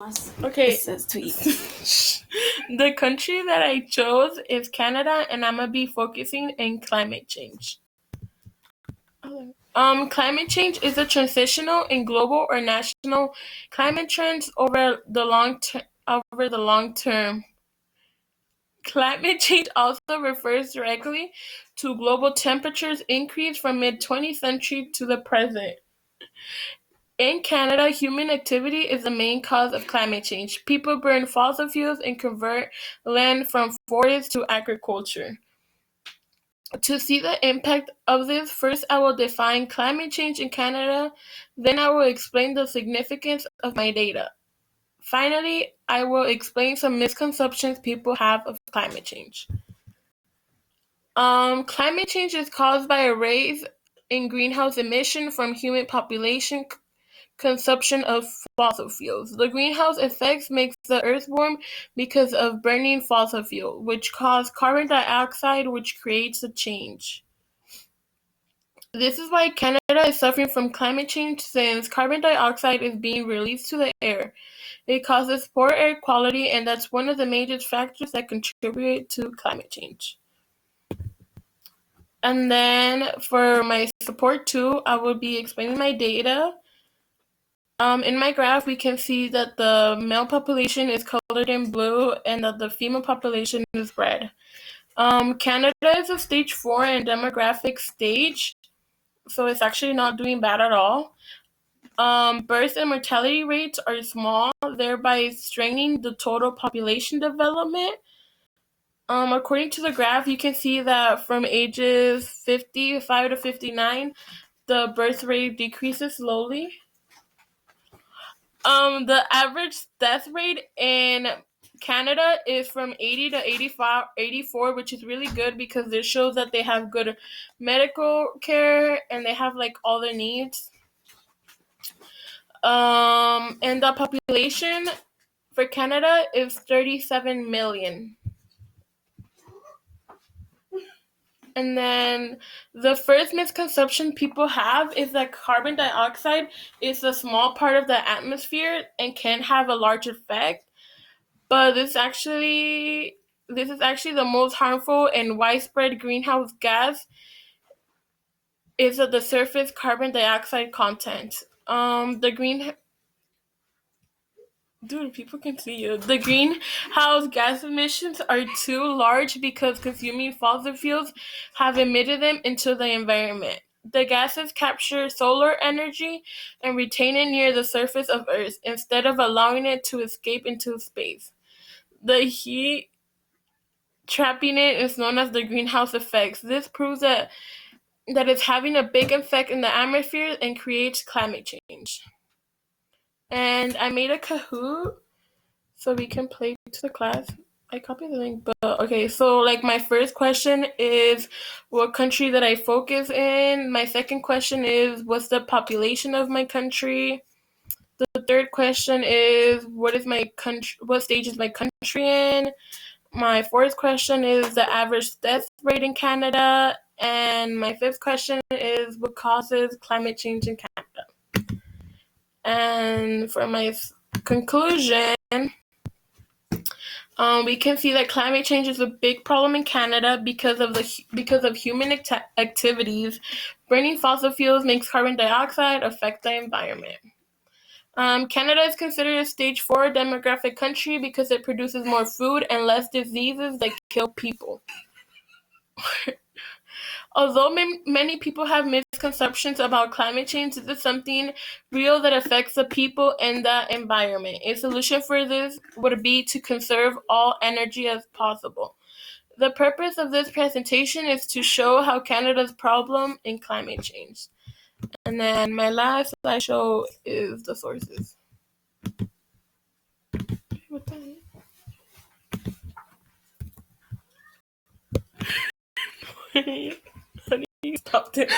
Okay. It says tweet. The country that I chose is Canada, and I'm gonna be focusing in climate change. Climate change is a transitional in global or national climate trends over the long term. Climate change also refers directly to global temperatures increase from mid-20th century to the present. In Canada, human activity is the main cause of climate change. People burn fossil fuels and convert land from forests to agriculture. To see the impact of this, first I will define climate change in Canada, then I will explain the significance of my data. Finally, I will explain some misconceptions people have of climate change. Climate change is caused by a rise in greenhouse emission from human population consumption of fossil fuels. The greenhouse effect makes the earth warm because of burning fossil fuel, which cause carbon dioxide, which creates a change. This is why Canada is suffering from climate change, since carbon dioxide is being released to the air. It causes poor air quality, and that's one of the major factors that contribute to climate change. And then for my support too, I will be explaining my data. In my graph, we can see that the male population is colored in blue and that the female population is red. Canada is a stage 4 in demographic stage, so it's actually not doing bad at all. Birth and mortality rates are small, thereby strengthening the total population development. According to the graph, you can see that from ages 55 to 59, the birth rate decreases slowly. The average death rate in Canada is from 80 to 84, which is really good because it shows that they have good medical care and they have like all their needs. And the population for Canada is 37 million. And then the first misconception people have is that carbon dioxide is a small part of the atmosphere and can have a large effect. But this is actually the most harmful and widespread greenhouse gas is at the surface carbon dioxide content. People can see you. The greenhouse gas emissions are too large because consuming fossil fuels have emitted them into the environment. The gases capture solar energy and retain it near the surface of Earth instead of allowing it to escape into space. The heat trapping it is known as the greenhouse effect. This proves that it's having a big effect in the atmosphere and creates climate change. And I made a Kahoot so we can play to the class. I copied the link, but okay. So like my first question is what country that I focus in. My second question is what's the population of my country. The third question is what stage is my country in. My fourth question is the average death rate in Canada. And my fifth question is what causes climate change in Canada. And for my conclusion, we can see that climate change is a big problem in Canada because of human activities. Burning fossil fuels makes carbon dioxide affect the environment. Canada is considered a stage 4 demographic country because it produces more food and less diseases that kill people. Although many people have misconceptions about climate change, this is something real that affects the people and the environment. A solution for this would be to conserve all energy as possible. The purpose of this presentation is to show how Canada's problem in climate change. And then my last slideshow is the sources. What the heck? Honey, you stopped it.